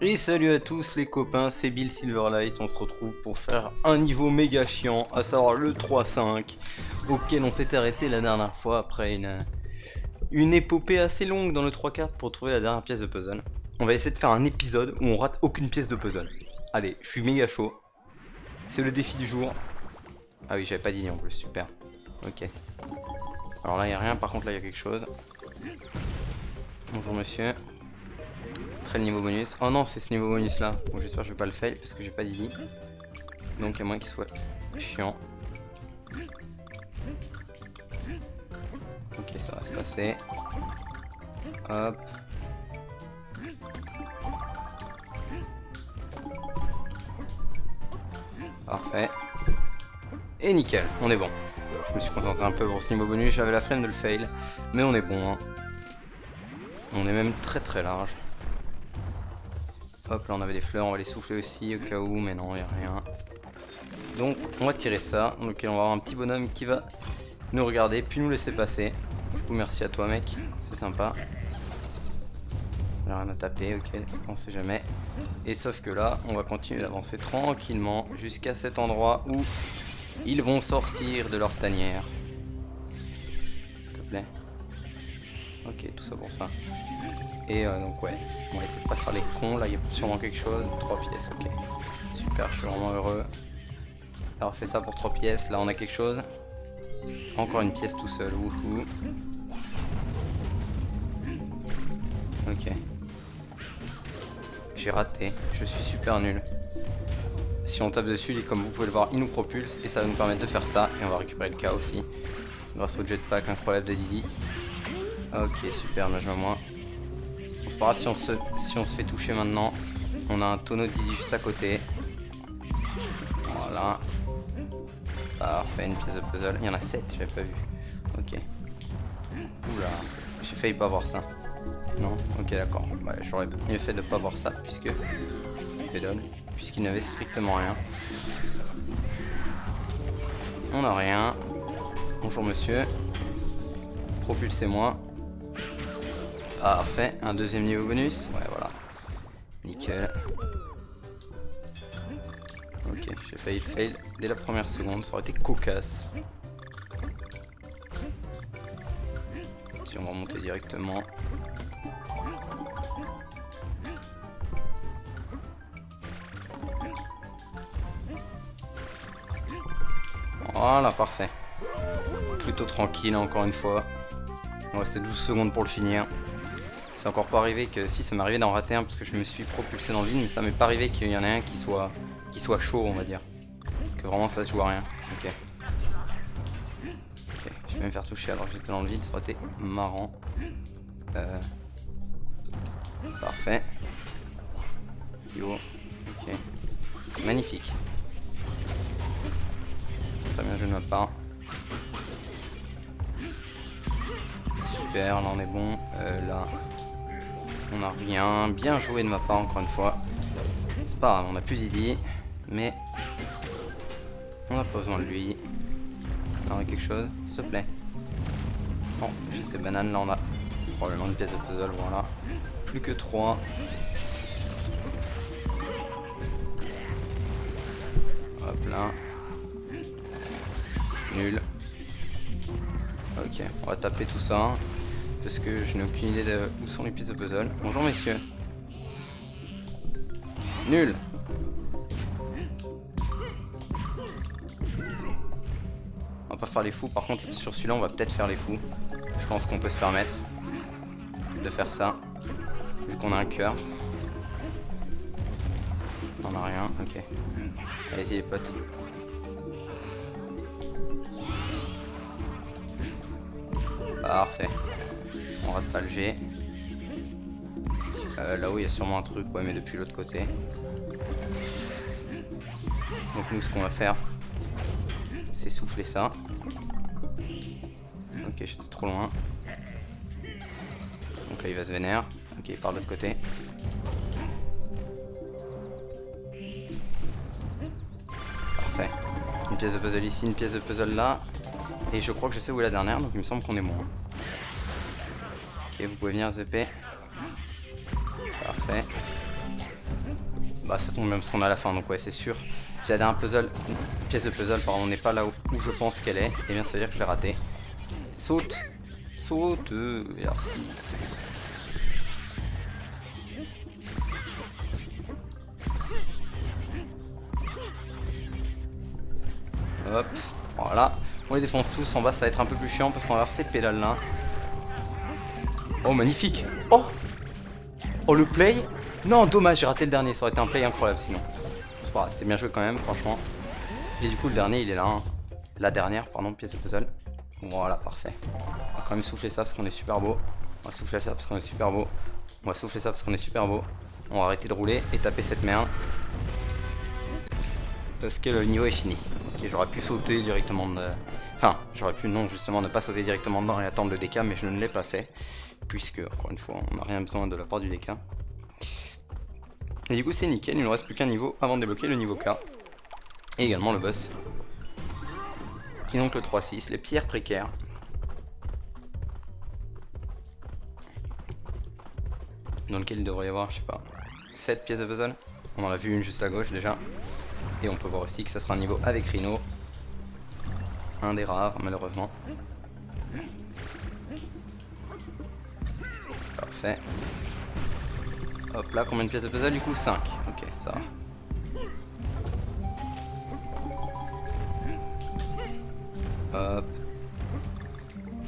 Et salut à tous les copains, c'est Bill Silverlight, on se retrouve pour faire un niveau méga chiant, à savoir le 3-5, auquel on s'est arrêté la dernière fois après une épopée assez longue dans le 3 quarts pour trouver la dernière pièce de puzzle. On va essayer de faire un épisode où on rate aucune pièce de puzzle. Allez, je suis méga chaud, c'est le défi du jour. Ah oui, j'avais pas d'idée en plus, super. Ok. Alors là, il a rien, par contre là, il y a quelque chose. Bonjour monsieur. Le niveau bonus. Oh non, c'est ce niveau bonus là. Bon, j'espère que je vais pas le fail parce que j'ai pas d'idée. Donc à moins qu'il soit chiant. Ok, ça va se passer. Hop. Parfait. Et nickel, on est bon. Je me suis concentré un peu pour ce niveau bonus, j'avais la flemme de le fail. Mais on est bon. Hein. On est même très très large. Hop, là on avait des fleurs, on va les souffler aussi au cas où, mais non, il n'y a rien. Donc on va tirer ça, donc on va avoir un petit bonhomme qui va nous regarder, puis nous laisser passer. Du coup merci à toi mec, c'est sympa. Il n'y a rien à taper, ok, on sait jamais. Et sauf que là, on va continuer d'avancer tranquillement jusqu'à cet endroit où ils vont sortir de leur tanière. S'il te plaît. Ok, tout ça pour ça. Et donc ouais, on va essayer de pas faire les cons, là il y a sûrement quelque chose. 3 pièces, ok. Super, je suis vraiment heureux d'avoir fait ça pour 3 pièces, là on a quelque chose. Encore une pièce tout seul, wouhou. Ok. J'ai raté, je suis super nul. Si on tape dessus, comme vous pouvez le voir, il nous propulse et ça va nous permettre de faire ça. Et on va récupérer le cas aussi, grâce au jetpack incroyable de Didi. Ok, super, bien joué à moi. Bon, c'est pas grave si on se fait toucher maintenant. On a un tonneau de Didi juste à côté. Voilà. Parfait, une pièce de puzzle. Il y en a 7, j'avais pas vu. Ok. Oula, j'ai failli pas voir ça. Non? Ok, d'accord. Bah, j'aurais mieux fait de pas voir ça, puisqu'il n'avait strictement rien. On a rien. Bonjour monsieur. Propulsez-moi. Parfait, un deuxième niveau bonus. Ouais, voilà. Nickel. Ok, j'ai failli fail dès la première seconde, ça aurait été cocasse. Si on va remonter directement. Voilà, parfait. Plutôt tranquille encore une fois. Il me restait 12 secondes pour le finir. C'est encore pas arrivé que... Si, ça m'est arrivé d'en rater un parce que je me suis propulsé dans le vide, mais ça m'est pas arrivé qu'il y en ait un qui soit chaud, on va dire. Que vraiment ça se joue à rien. Ok. Ok, je vais me faire toucher alors que j'étais dans le vide, ça aurait été marrant. Parfait. Yo. Ok. Magnifique. Très bien joué de ma part. Super, là on est bon. Là, on a rien. Bien joué de ma part encore une fois. C'est pas grave, on a plus d'idées. Mais on n'a pas besoin de lui. Là on a quelque chose, s'il te plaît. Non, juste des bananes. Là on a probablement une pièce de puzzle, voilà. Plus que 3. Hop là. Nul. Ok, on va taper tout ça. Parce que je n'ai aucune idée de où sont les pièces de puzzle. Bonjour messieurs. Nul. On va pas faire les fous. Par contre sur celui-là on va peut-être faire les fous. Je pense qu'on peut se permettre de faire ça. Vu qu'on a un cœur. On a rien, ok. Allez-y les potes. Parfait. On rate pas le G. Là-haut il y a sûrement un truc, ouais, mais depuis l'autre côté. Donc nous ce qu'on va faire, c'est souffler ça. Ok, j'étais trop loin. Donc là il va se vénère. Ok, il part de l'autre côté. Parfait. Une pièce de puzzle ici, une pièce de puzzle là. Et je crois que je sais où est la dernière, donc il me semble qu'on est bon. Ok, vous pouvez venir ZP. Parfait. Bah ça tombe bien parce qu'on est à la fin, donc ouais c'est sûr. J'ai un puzzle, une pièce de puzzle, pardon, on n'est pas là où je pense qu'elle est. Et bien ça veut dire que je l'ai raté. Saute. Saute. Et alors si. Hop, voilà. On les défonce tous, en bas ça va être un peu plus chiant parce qu'on va avoir ces pédales là. Oh magnifique. Oh. Oh le play. Non dommage, j'ai raté le dernier, ça aurait été un play incroyable sinon. C'est pas grave, c'était bien joué quand même franchement. Et du coup le dernier il est là, hein. La dernière pardon, pièce de puzzle. Voilà parfait. On va quand même souffler ça parce qu'on est super beau. On va souffler ça parce qu'on est super beau. On va souffler ça parce qu'on est super beau. On va arrêter de rouler et taper cette merde. Parce que le niveau est fini. Ok, j'aurais pu sauter directement de... Enfin, j'aurais pu non justement ne pas sauter directement dedans et attendre le DK, mais je ne l'ai pas fait. Puisque, encore une fois, on n'a rien besoin de la part du DK. Et du coup c'est nickel, il ne nous reste plus qu'un niveau avant de débloquer le niveau K. Et également le boss. Qui est donc le 3-6, les pierres précaires. Dans lequel il devrait y avoir, je sais pas, 7 pièces de puzzle. On en a vu une juste à gauche déjà. Et on peut voir aussi que ça sera un niveau avec Rhino. Un des rares malheureusement. Parfait. Hop là, combien de pièces de puzzle du coup? 5. Ok, ça va. Hop.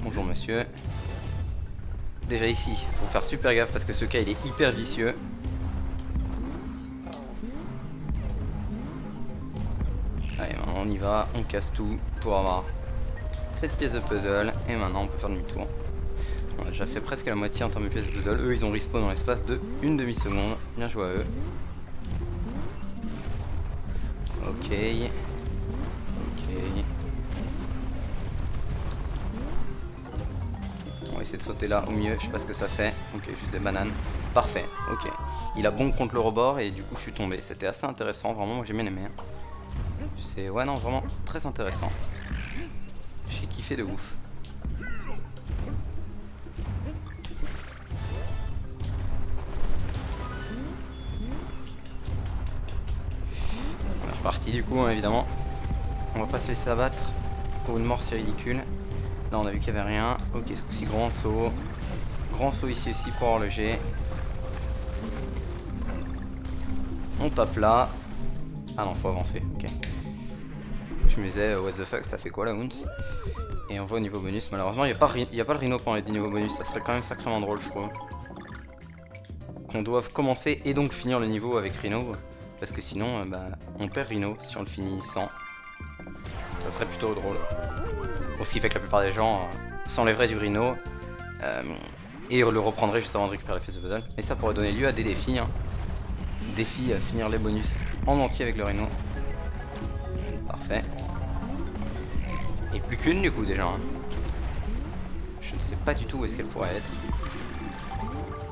Bonjour monsieur. Déjà ici, faut faire super gaffe parce que ce cas il est hyper vicieux. Allez, maintenant on y va, on casse tout pour avoir cette pièce de puzzle. Et maintenant on peut faire demi-tour. On a déjà fait presque la moitié en termes de pièces de puzzle. Eux ils ont respawn dans l'espace de une demi-seconde. Bien joué à eux. Ok. Ok. On va essayer de sauter là au mieux. Je sais pas ce que ça fait. Ok, juste des bananes. Parfait. Ok. Il a bon contre le rebord et du coup je suis tombé. C'était assez intéressant. Vraiment, moi j'ai bien aimé. C'est ouais non vraiment très intéressant. J'ai kiffé de ouf. On est reparti du coup hein, évidemment. On va pas se laisser abattre pour une mort si ridicule. Là on a vu qu'il y avait rien. Ok ce coup-ci grand saut. Grand saut ici aussi pour avoir le G. On tape là. Ah non faut avancer, ok. Je me disais what the fuck ça fait quoi la Hounce. Et on va au niveau bonus, malheureusement il n'y a pas le Rhino pendant les 10 niveaux bonus, ça serait quand même sacrément drôle je trouve. Qu'on doive commencer et donc finir le niveau avec Rhino. Parce que sinon bah, on perd Rhino si on le finit sans. Ça serait plutôt drôle. Pour ce qui fait que la plupart des gens s'enlèveraient du Rhino et le reprendraient juste avant de récupérer la pièce de puzzle. Mais ça pourrait donner lieu à des défis. Hein. Défi à finir les bonus en entier avec le Rhino. Parfait. Et plus qu'une du coup déjà. Hein. Je ne sais pas du tout où est-ce qu'elle pourrait être.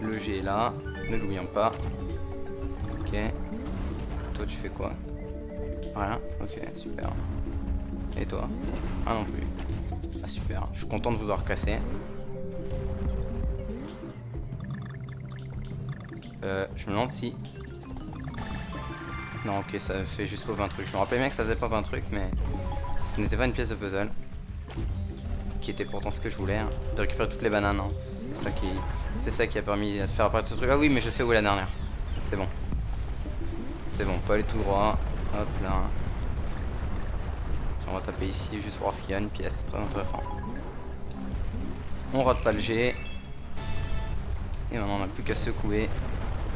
Le G est là, ne l'oublions pas. Ok. Toi tu fais quoi? Rien. Ok, super. Et toi? Ah non plus. Ah super, je suis content de vous avoir cassé. Je me demande si... Non ok ça fait juste pas 20 trucs. Je me rappelais bien que ça faisait pas 20 trucs mais ce n'était pas une pièce de puzzle. Qui était pourtant ce que je voulais, hein. De récupérer toutes les bananes. Hein. C'est ça qui a permis de faire apparaître ce truc. Ah oui mais je sais où est la dernière. C'est bon. C'est bon, on peut aller tout droit. Hop là. On va taper ici juste pour voir ce qu'il y a, une pièce, très intéressant. On rate pas le G. Et maintenant on n'a plus qu'à secouer.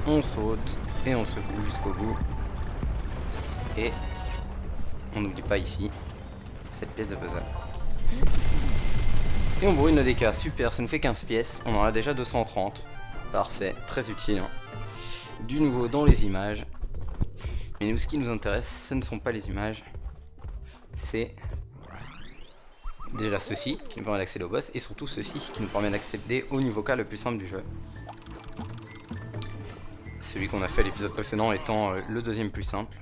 On saute et on secoue jusqu'au bout. Et on n'oublie pas ici cette pièce de puzzle. Et on brûle nos DK, super, ça nous fait 15 pièces, on en a déjà 230. Parfait, très utile. Hein. Du nouveau dans les images. Mais nous ce qui nous intéresse, ce ne sont pas les images. C'est déjà ceci qui nous permet d'accéder au boss et surtout ceci qui nous permet d'accéder au niveau K le plus simple du jeu. Celui qu'on a fait à l'épisode précédent étant le deuxième plus simple.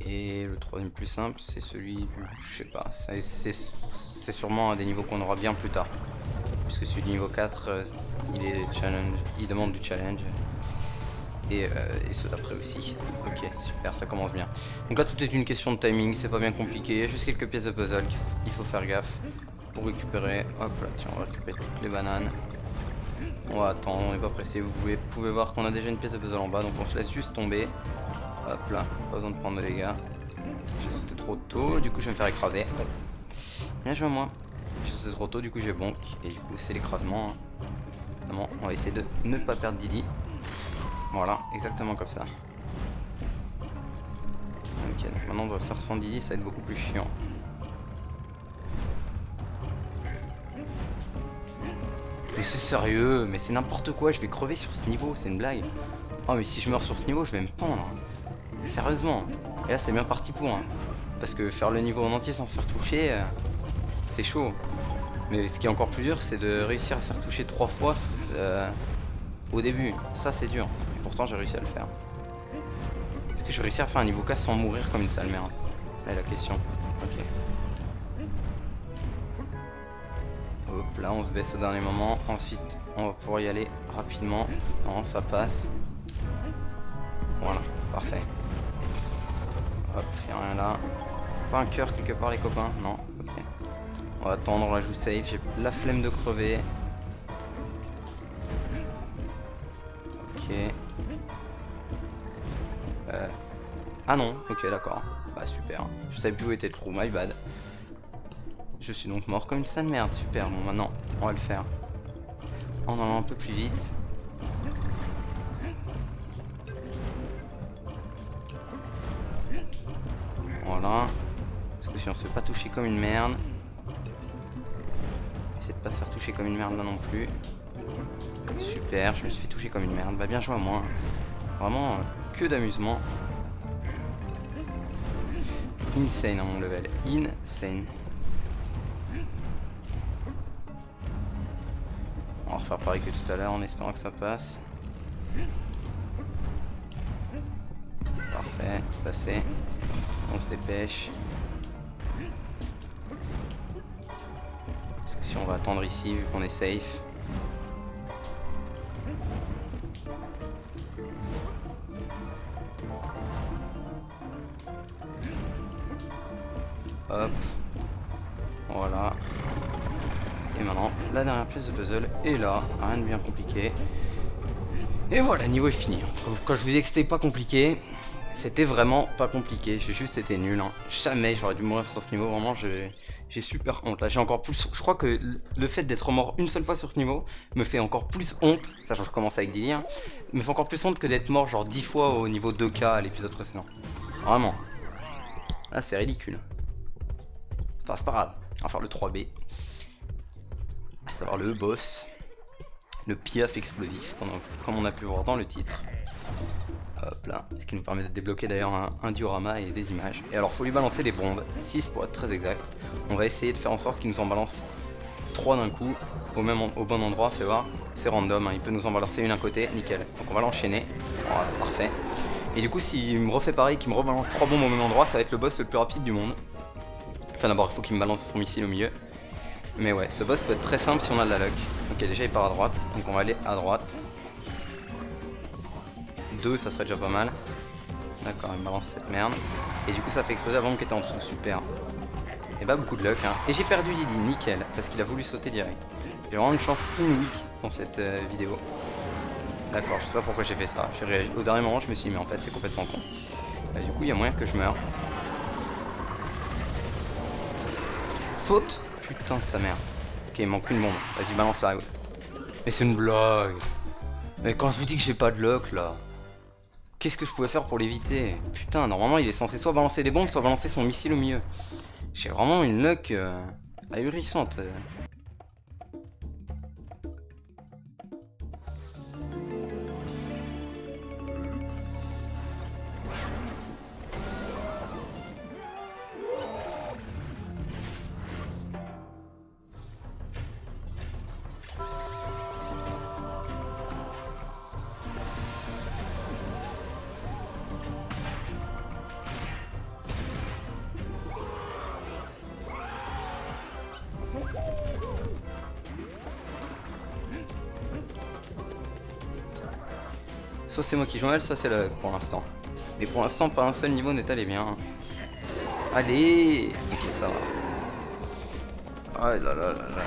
Et le troisième plus simple c'est celui, je sais pas, c'est sûrement un des niveaux qu'on aura bien plus tard. Puisque celui du niveau 4 il est challenge, il demande du challenge. et ceux d'après aussi. Ok, super, ça commence bien. Donc là tout est une question de timing, c'est pas bien compliqué, il y a juste quelques pièces de puzzle qu'il faut faire gaffe pour récupérer. Hop là, tiens, on va récupérer toutes les bananes. On va attendre, on n'est pas pressé, vous pouvez voir qu'on a déjà une pièce de puzzle en bas, donc on se laisse juste tomber. Hop là, pas besoin de prendre de dégâts. J'ai sauté trop tôt, du coup je vais me faire écraser. Bien joué à moi. J'ai sauté trop tôt, du coup j'ai bonk, et du coup c'est l'écrasement. Bon, on va essayer de ne pas perdre Didi. Voilà, exactement comme ça. Ok, donc maintenant on doit faire sans Didi, ça va être beaucoup plus chiant. Mais c'est sérieux, mais c'est n'importe quoi, je vais crever sur ce niveau, c'est une blague. Oh mais si je meurs sur ce niveau, je vais me pendre. Sérieusement. Et là c'est bien parti pour. Hein. Parce que faire le niveau en entier sans se faire toucher, c'est chaud. Mais ce qui est encore plus dur, c'est de réussir à se faire toucher 3 fois au début. Ça c'est dur. Et pourtant j'ai réussi à le faire. Est-ce que je vais réussir à faire un niveau K sans mourir comme une sale merde? Là est la question. Ok. Hop là on se baisse au dernier moment. Ensuite on va pouvoir y aller rapidement. Non ça passe. Voilà, parfait. Hop, y'a rien là. Pas un cœur quelque part les copains? Non, ok. On va attendre, on la joue safe, j'ai la flemme de crever. Ok. Ah non, ok d'accord. Bah super. Je savais plus où était le trou, my bad. Je suis donc mort comme une sale merde, super. Bon maintenant, on va le faire. En allant un peu plus vite. Voilà. Parce que si on se fait pas toucher comme une merde. Essaye de pas se faire toucher comme une merde là non plus. Super, je me suis fait toucher comme une merde. Bah bien joué à moi. Vraiment que d'amusement. Insane à mon level. Insane. On va refaire pareil que tout à l'heure en espérant que ça passe. Parfait, passé. On se dépêche. Parce que si on va attendre ici vu qu'on est safe. Hop. Voilà. Et maintenant, la dernière pièce de puzzle est là. Rien de bien compliqué. Et voilà, le niveau est fini. Quand je vous disais que c'était pas compliqué, c'était vraiment pas compliqué. J'ai juste été nul. Hein. Jamais j'aurais dû mourir sur ce niveau. Vraiment, j'ai super honte. Là, j'ai encore plus. Je crois que le fait d'être mort une seule fois sur ce niveau me fait encore plus honte. Ça, je commence avec Didi. Hein, me fait encore plus honte que d'être mort genre 10 fois au niveau 2K à l'épisode précédent. Vraiment. Là, c'est ridicule. Enfin, c'est pas grave. On va faire le 3B. À savoir le boss. Le piaf explosif, comme on a pu voir dans le titre. Hop là, ce qui nous permet de débloquer d'ailleurs un diorama et des images. Et alors faut lui balancer des bombes, 6 pour être très exact. On va essayer de faire en sorte qu'il nous en balance 3 d'un coup, au bon endroit, fais voir. C'est random, hein, il peut nous en balancer une à côté, nickel. Donc on va l'enchaîner, voilà, parfait. Et du coup s'il me refait pareil, qu'il me rebalance 3 bombes au même endroit, ça va être le boss le plus rapide du monde. Enfin d'abord il faut qu'il me balance son missile au milieu. Mais ouais, ce boss peut être très simple si on a de la luck. Ok, déjà il part à droite, donc on va aller à droite. 2, ça serait déjà pas mal. D'accord, il me balance cette merde. Et du coup ça fait exploser la bombe qui était en dessous, super. Et bah beaucoup de luck, hein. Et j'ai perdu Didi, nickel, parce qu'il a voulu sauter direct. J'ai vraiment une chance inouïe dans cette vidéo. D'accord, je sais pas pourquoi j'ai fait ça. J'ai réagi au dernier moment, je me suis dit mais en fait c'est complètement con. Du coup il y a moyen que je meure. Saute. Putain de sa mère. Ok, il manque une bombe. Vas-y, balance la. Mais c'est une blague. Mais quand je vous dis que j'ai pas de luck là, qu'est-ce que je pouvais faire pour l'éviter? Putain, normalement il est censé soit balancer des bombes, soit balancer son missile au milieu. J'ai vraiment une luck ahurissante. Soit c'est moi qui joue mal, soit c'est le pour l'instant. Mais pour l'instant, pas un seul niveau n'est allé bien. Allez. Ok, ça va. Ah là là là là là.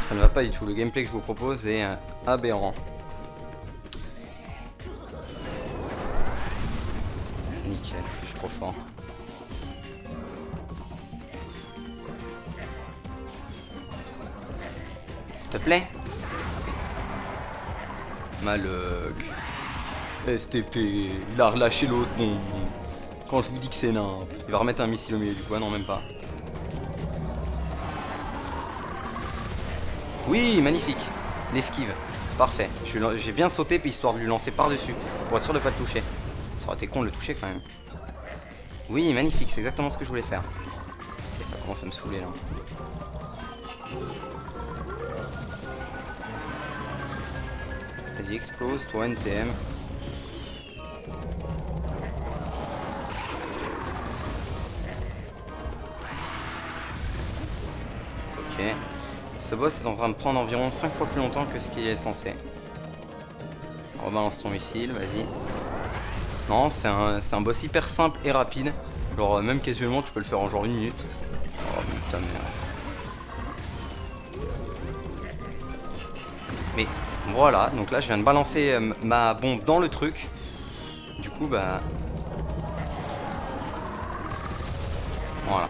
Ça ne va pas du tout. Le gameplay que je vous propose est aberrant. Nickel, je suis trop fort. S'il te plaît. Malheur. STP, il a relâché l'autre. Bon, quand je vous dis que c'est nain, il va remettre un missile au milieu du coup. Non, même pas. Oui, magnifique. L'esquive. Parfait. J'ai bien sauté puis histoire de lui lancer par-dessus. Pour être sûr de pas le toucher. Ça aurait été con de le toucher quand même. Oui, magnifique. C'est exactement ce que je voulais faire. Et ça commence à me saouler là. Vas-y, explose, toi NTM. Ok. Ce boss est en train de prendre environ 5 fois plus longtemps que ce qu'il est censé. Rebalance ton missile, vas-y. Non, c'est un boss hyper simple et rapide. Genre même casuellement tu peux le faire en genre 1 minute. Oh putain merde. Mais voilà, donc là je viens de balancer ma bombe dans le truc. Du coup bah... Voilà.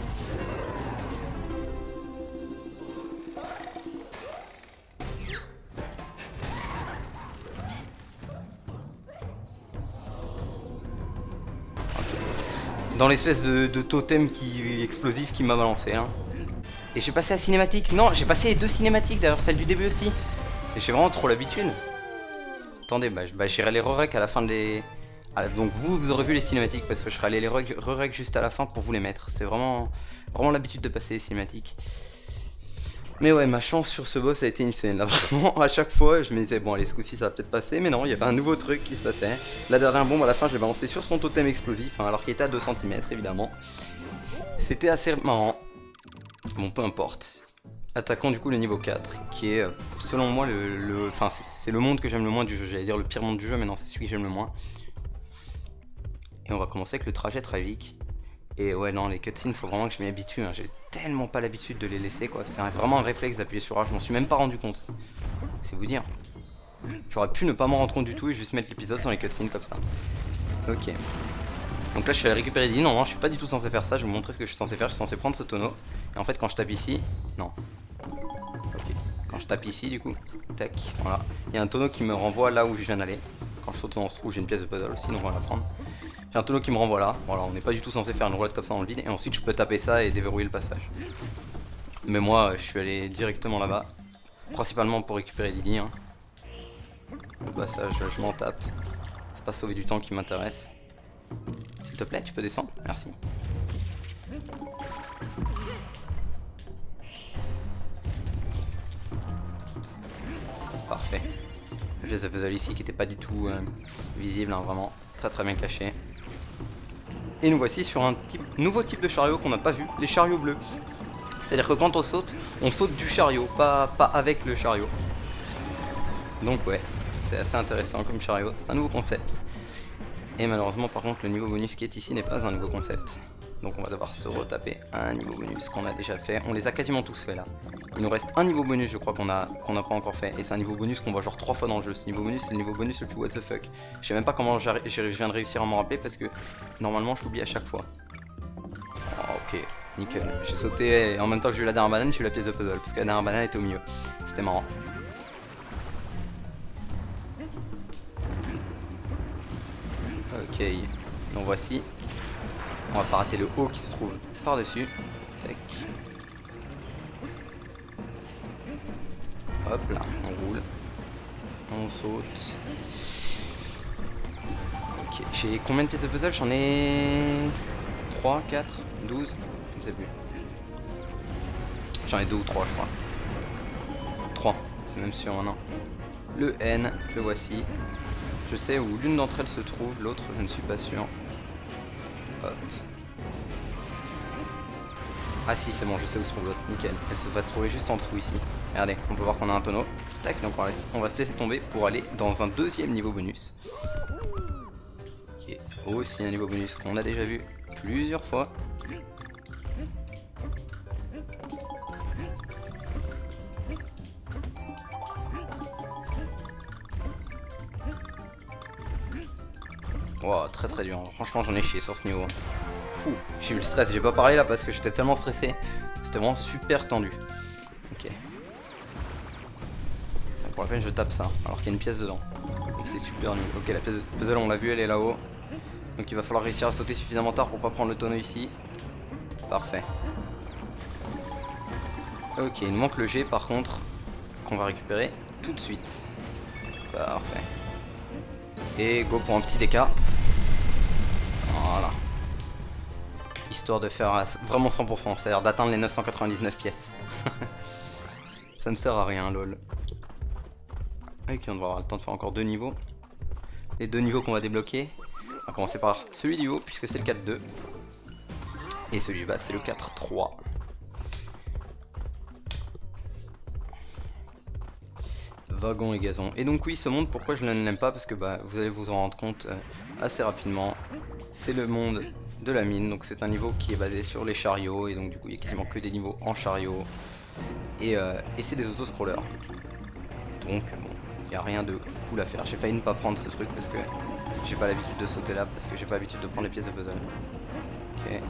Dans l'espèce de totem explosif qui m'a balancé hein. Et j'ai passé la cinématique. Non, j'ai passé les 2 cinématiques d'ailleurs, celle du début aussi. Et j'ai vraiment trop l'habitude. Attendez, bah j'irai les re-rec à la fin des... Ah, donc vous aurez vu les cinématiques parce que je serai allé les re-rec juste à la fin pour vous les mettre. C'est vraiment l'habitude de passer les cinématiques. Mais ouais, ma chance sur ce boss a été insane. Là, vraiment, à chaque fois, je me disais, bon, allez, ce coup-ci, ça va peut-être passer. Mais non, il y avait un nouveau truc qui se passait. La dernière bombe, à la fin, je l'ai balancé sur son totem explosif, hein, alors qu'il était à 2 cm, évidemment. C'était assez marrant. Bon, peu importe. Attaquons du coup le niveau 4, qui est, selon moi, enfin, c'est le monde que j'aime le moins du jeu. J'allais dire le pire monde du jeu, mais non, c'est celui que j'aime le moins. Et on va commencer avec le trajet Travic. Et ouais, non, les cutscenes, faut vraiment que je m'y habitue. Hein. J'ai tellement pas l'habitude de les laisser, quoi. C'est vraiment un réflexe d'appuyer sur A. Je m'en suis même pas rendu compte. C'est vous dire. J'aurais pu ne pas m'en rendre compte du tout et juste mettre l'épisode sans les cutscenes comme ça. Ok. Donc là, je suis allé récupérer des lignes. Non, je suis pas du tout censé faire ça. Je vais vous montrer ce que je suis censé faire. Je suis censé prendre ce tonneau. Et en fait, quand je tape ici. Non. Ok. Quand je tape ici, du coup. Tac. Voilà. Il y a un tonneau qui me renvoie là où je viens d'aller. Quand je saute dans ce trou, j'ai une pièce de puzzle aussi. Donc on va la prendre. J'ai un tonneau qui me renvoie là, voilà, on n'est pas du tout censé faire une roulade comme ça dans le vide, et ensuite je peux taper ça et déverrouiller le passage. Mais moi je suis allé directement là-bas, principalement pour récupérer Didi. Hein. Le passage je m'en tape, c'est pas sauver du temps qui m'intéresse. S'il te plaît, tu peux descendre, merci. Parfait. Le geste de puzzle ici qui était pas du tout visible, hein, vraiment très bien caché. Et nous voici sur un nouveau type de chariot qu'on n'a pas vu, les chariots bleus. C'est-à-dire que quand on saute du chariot, pas avec le chariot. Donc ouais, c'est assez intéressant comme chariot, c'est un nouveau concept. Et malheureusement par contre le niveau bonus qui est ici n'est pas un nouveau concept. Donc on va devoir se retaper un niveau bonus qu'on a déjà fait. On les a quasiment tous fait là. Il nous reste un niveau bonus je crois qu'on n'a pas encore fait. Et c'est un niveau bonus qu'on voit genre 3 fois dans le jeu. Ce niveau bonus c'est le niveau bonus le plus what the fuck. Je sais même pas comment je viens de réussir à m'en rappeler parce que normalement je l'oublie à chaque fois. Oh, ok, nickel. J'ai sauté et en même temps que j'ai eu la dernière banane, j'ai eu la pièce de puzzle. Parce que la dernière banane était au milieu. C'était marrant. Ok, donc voici. On va pas rater le haut qui se trouve par-dessus. Tac. Hop là, on roule. On saute. Ok, j'ai combien de pièces de puzzle? J'en ai 3, 4, 12, je ne sais plus. J'en ai 2 ou 3 je crois. 3, c'est même sûr maintenant. Le N, le voici. Je sais où l'une d'entre elles se trouve, l'autre je ne suis pas sûr. Hop. Ah si c'est bon, je sais où se trouve l'autre, nickel. Elle va se trouver juste en dessous ici. Regardez, on peut voir qu'on a un tonneau. Tac, donc on va se laisser tomber pour aller dans un deuxième niveau bonus. Aussi un niveau bonus qu'on a déjà vu plusieurs fois. Wow, très très dur. Franchement, j'en ai chié sur ce niveau. J'ai eu le stress. J'ai pas parlé là parce que j'étais tellement stressé. C'était vraiment super tendu. Ok. Pour la peine, je tape ça alors qu'il y a une pièce dedans. Et que c'est super nul. Ok, la pièce de puzzle, on l'a vu, elle est là-haut. Donc il va falloir réussir à sauter suffisamment tard pour pas prendre le tonneau ici. Parfait. Ok, il nous manque le G par contre, qu'on va récupérer tout de suite. Parfait. Et go pour un petit DK. Voilà. Histoire de faire vraiment 100%, c'est-à-dire d'atteindre les 999 pièces. Ça ne sert à rien, lol. Ok, on devra avoir le temps de faire encore 2 niveaux. Les 2 niveaux qu'on va débloquer. On va commencer par celui du haut, puisque c'est le 4-2. Et celui bas, c'est le 4-3. Wagon et gazon. Et donc oui, ce monde, pourquoi je ne l'aime pas? Parce que bah, vous allez vous en rendre compte assez rapidement. C'est le monde de la mine, donc c'est un niveau qui est basé sur les chariots. Et donc du coup, il y a quasiment que des niveaux en chariot. Et c'est des autoscrollers. Donc bon, il n'y a rien de cool à faire. J'ai failli ne pas prendre ce truc parce que j'ai pas l'habitude de sauter là, parce que j'ai pas l'habitude de prendre les pièces de puzzle. Ok.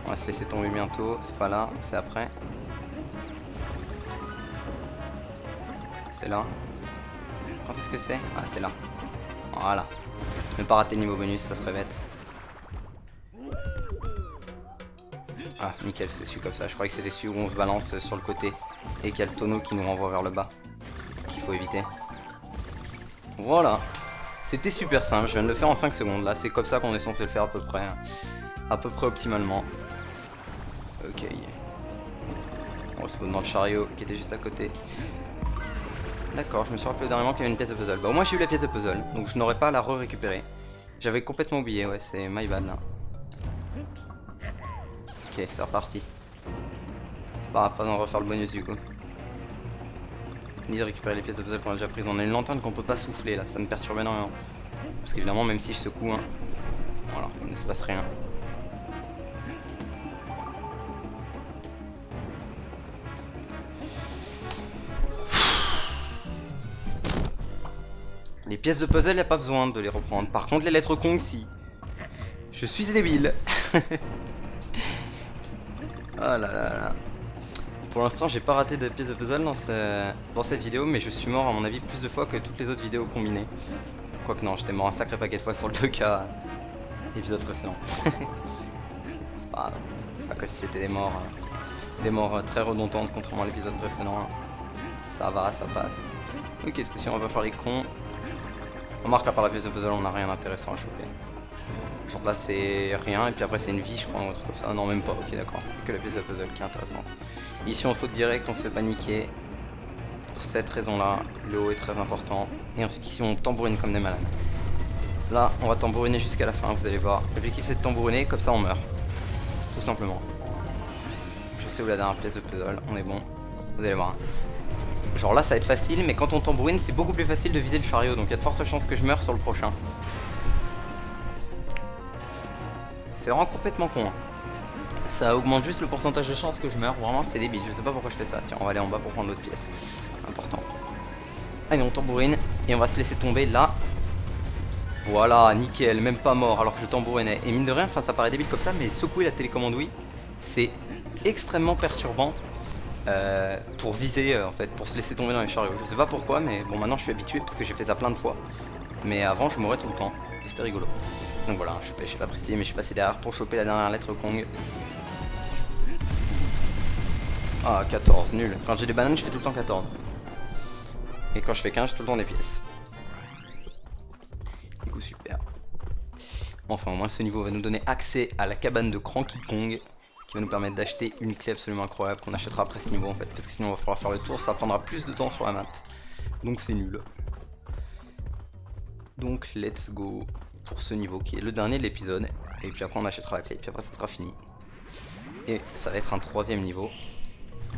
On va se laisser tomber bientôt, c'est pas là, c'est après. C'est là. Quand est-ce que c'est? Ah, c'est là. Voilà. Ne pas rater le niveau bonus, ça serait bête. Ah, nickel, c'est celui comme ça. Je croyais que c'était celui où on se balance sur le côté et qu'il y a le tonneau qui nous renvoie vers le bas. Qu'il faut éviter. Voilà. C'était super simple, je viens de le faire en 5 secondes. Là, c'est comme ça qu'on est censé le faire à peu près. À peu près optimalement. Ok. On se pose dans le chariot qui était juste à côté. D'accord, je me suis rappelé dernièrement qu'il y avait une pièce de puzzle. Bah au moins j'ai eu la pièce de puzzle, donc je n'aurais pas à la re-récupérer. J'avais complètement oublié, ouais, c'est my bad là. Ok, c'est reparti. C'est pas grave, pas d'en refaire le bonus du coup. Ni de récupérer les pièces de puzzle qu'on a déjà prises. On a une lanterne qu'on peut pas souffler là, ça me perturbe énormément. Parce qu'évidemment, même si je secoue, hein, voilà, il ne se passe rien. Les pièces de puzzle, y a pas besoin de les reprendre. Par contre, les lettres Kong, si. Je suis débile. Oh là là là. Pour l'instant, j'ai pas raté de pièces de puzzle dans cette vidéo, mais je suis mort à mon avis plus de fois que toutes les autres vidéos combinées. Quoique non, j'étais mort un sacré paquet de fois sur le 2K épisode précédent. C'est pas comme si c'était des morts très redondantes contrairement à l'épisode précédent. Ça va, ça passe. Ok, ce coup-ci on va pas faire les cons. Remarque, à part la pièce de puzzle, on n'a rien d'intéressant à choper. Genre là c'est rien, et puis après c'est une vie je crois, ou un truc comme ça. Non, même pas, ok d'accord. Que la pièce de puzzle qui est intéressante. Ici on saute direct, on se fait paniquer. Pour cette raison là, le haut est très important. Et ensuite ici on tambourine comme des malades. Là on va tambouriner jusqu'à la fin, vous allez voir. L'objectif c'est de tambouriner, comme ça on meurt. Tout simplement. Je sais où la dernière pièce de puzzle, on est bon. Vous allez voir. Genre là ça va être facile, mais quand on tambourine c'est beaucoup plus facile de viser le chariot, donc il y a de fortes chances que je meure sur le prochain. C'est vraiment complètement con. Hein. Ça augmente juste le pourcentage de chances que je meure, vraiment c'est débile, je sais pas pourquoi je fais ça. Tiens, on va aller en bas pour prendre l'autre pièce. Important. Allez, on tambourine et on va se laisser tomber là. Voilà, nickel, même pas mort alors que je tambourinais. Et mine de rien, enfin ça paraît débile comme ça, mais secouer la télécommande oui, c'est extrêmement perturbant. Pour viser en fait, pour se laisser tomber dans les chariots. Je sais pas pourquoi, mais bon maintenant je suis habitué parce que j'ai fait ça plein de fois. Mais avant je mourais tout le temps et c'était rigolo. Donc voilà, je sais pas précisé, mais je suis passé derrière pour choper la dernière lettre Kong. Ah 14, nul. Quand j'ai des bananes je fais tout le temps 14. Et quand je fais 15 j'ai tout le temps des pièces. Du coup super. Enfin au moins ce niveau va nous donner accès à la cabane de Cranky Kong, qui va nous permettre d'acheter une clé absolument incroyable qu'on achètera après ce niveau en fait, parce que sinon il va falloir faire le tour, ça prendra plus de temps sur la map, donc c'est nul. Donc let's go pour ce niveau qui est le dernier de l'épisode, et puis après on achètera la clé, et puis après ça sera fini. Et ça va être un troisième niveau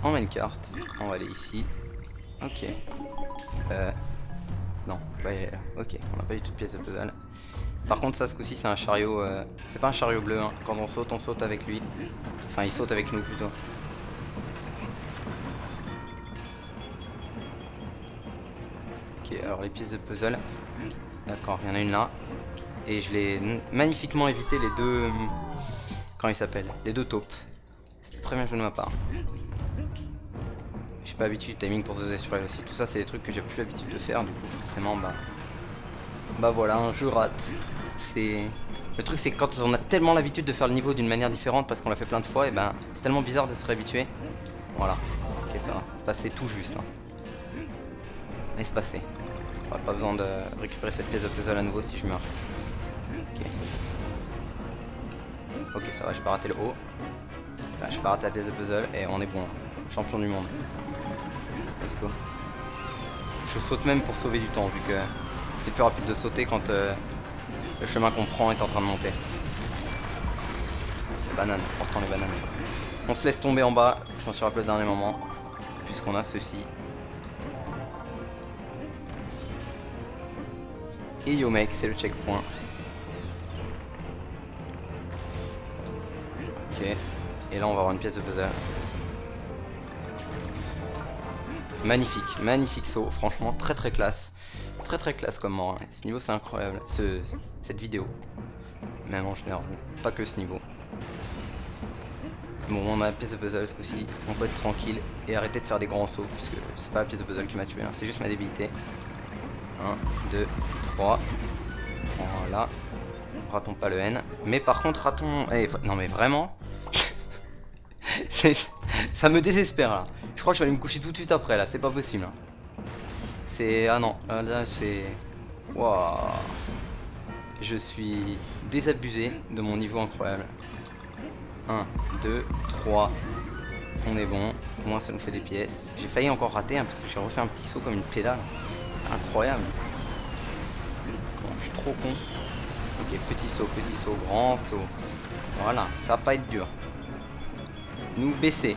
en minecart, on va aller ici, ok, non, Bah il est là. Ok, on n'a pas eu toute pièce de puzzle. Par contre ça, ce coup-ci c'est un chariot, c'est pas un chariot bleu, hein. Quand on saute avec lui. Enfin il saute avec nous plutôt. Ok, alors les pièces de puzzle. D'accord, il y en a une là. Et je l'ai magnifiquement évité les deux... Comment ils s'appellent? Les deux taupes. C'était très bien joué de ma part. J'ai pas l'habitude du timing pour se sur elle aussi. Tout ça c'est des trucs que j'ai plus l'habitude de faire, du coup forcément bah voilà, je rate. Le truc c'est que quand on a tellement l'habitude de faire le niveau d'une manière différente parce qu'on l'a fait plein de fois, et ben c'est tellement bizarre de se réhabituer. Voilà, ok ça va, c'est passé tout juste. Hein. Mais c'est passé. Pas besoin de récupérer cette pièce de puzzle à nouveau si je meurs. Ok. Ok ça va, j'ai pas raté le haut. Là j'ai pas raté la pièce de puzzle et on est bon là. Champion du monde. Let's go. Je saute même pour sauver du temps vu que c'est plus rapide de sauter quand le chemin qu'on prend est en train de monter. Les bananes, pourtant les bananes. On se laisse tomber en bas, je m'en suis rappelé au dernier moment, puisqu'on a ceci. Et yo mec, c'est le checkpoint. Ok, et là on va avoir une pièce de puzzle. Magnifique, magnifique saut, franchement très classe. Très classe comme mort, hein. Ce niveau c'est incroyable, cette vidéo. Même en général, pas que ce niveau. Bon, on a la pièce de puzzle ce coup-ci, on peut être tranquille et arrêter de faire des grands sauts, puisque c'est pas la pièce de puzzle qui m'a tué, hein. C'est juste ma débilité. 1, 2, 3. Voilà. Ratons pas le N. Mais par contre, ratons... Eh, non mais vraiment ça me désespère là. Je crois que je vais aller me coucher tout de suite après là, c'est pas possible. Hein. C'est... Ah non, là c'est... Waouh. Je suis désabusé de mon niveau incroyable. 1, 2, 3. On est bon. Au moins ça nous fait des pièces. J'ai failli encore rater hein, parce que j'ai refait un petit saut comme une pédale. C'est incroyable. Bon, je suis trop con. Ok, petit saut, grand saut. Voilà, ça va pas être dur. Nous baisser.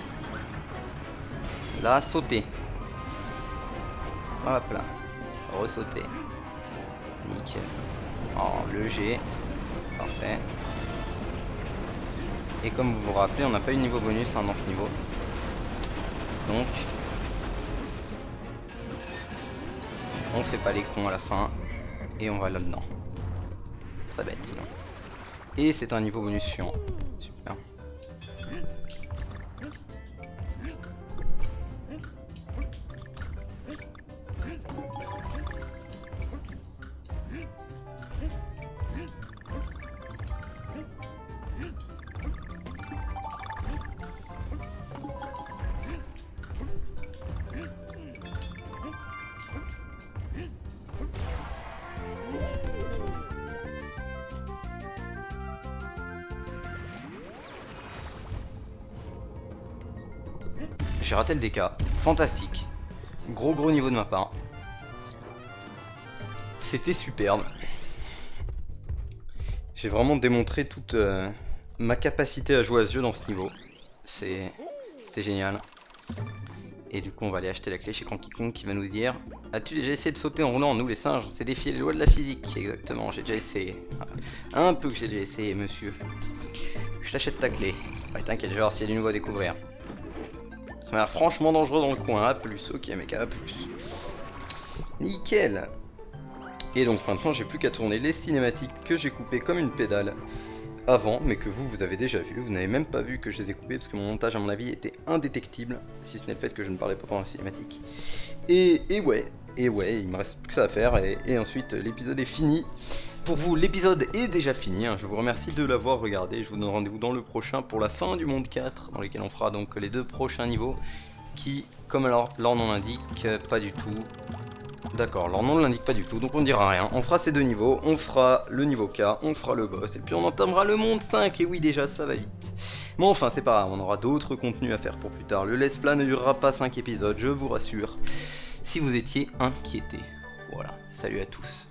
Là, sauter. Hop là. Ressauter. Nickel. Oh, le G. Parfait. Et comme vous vous rappelez, on n'a pas eu de niveau bonus hein, dans ce niveau. Donc, on fait pas les cons à la fin. Et on va là-dedans. Ce serait bête sinon. Et c'est un niveau bonus chiant. Super. J'ai raté le DK, fantastique. Gros niveau de ma part. C'était superbe. J'ai vraiment démontré toute ma capacité à jouer à ce jeu dans ce niveau. C'est génial. Et du coup on va aller acheter la clé chez Cranky Kong qui va nous dire: as-tu déjà essayé de sauter en roulant? Nous les singes, c'est défier les lois de la physique. Exactement, j'ai déjà essayé. Un peu que j'ai déjà essayé monsieur. Je t'achète ta clé. Ouais, t'inquiète, genre s'il y a du nouveau à découvrir. Ça m'a l'air franchement dangereux dans le coin, à plus, ok mec, à plus. Nickel. Et donc maintenant j'ai plus qu'à tourner les cinématiques que j'ai coupées comme une pédale avant, mais que vous avez déjà vu. Vous n'avez même pas vu que je les ai coupées parce que mon montage à mon avis était indétectible, si ce n'est le fait que je ne parlais pas pendant la cinématique. Et ouais, il me reste plus que ça à faire et ensuite l'épisode est fini. Pour vous, l'épisode est déjà fini, hein. Je vous remercie de l'avoir regardé, je vous donne rendez-vous dans le prochain pour la fin du monde 4, dans lequel on fera donc les 2 prochains niveaux, qui, comme alors leur nom l'indique, pas du tout. D'accord, leur nom ne l'indique pas du tout, donc on ne dira rien. On fera ces 2 niveaux, on fera le niveau K, on fera le boss, et puis on entamera le monde 5, et oui déjà, ça va vite. Bon enfin, c'est pas grave, on aura d'autres contenus à faire pour plus tard. Le Let's Play ne durera pas 5 épisodes, je vous rassure, si vous étiez inquiétés. Voilà, salut à tous.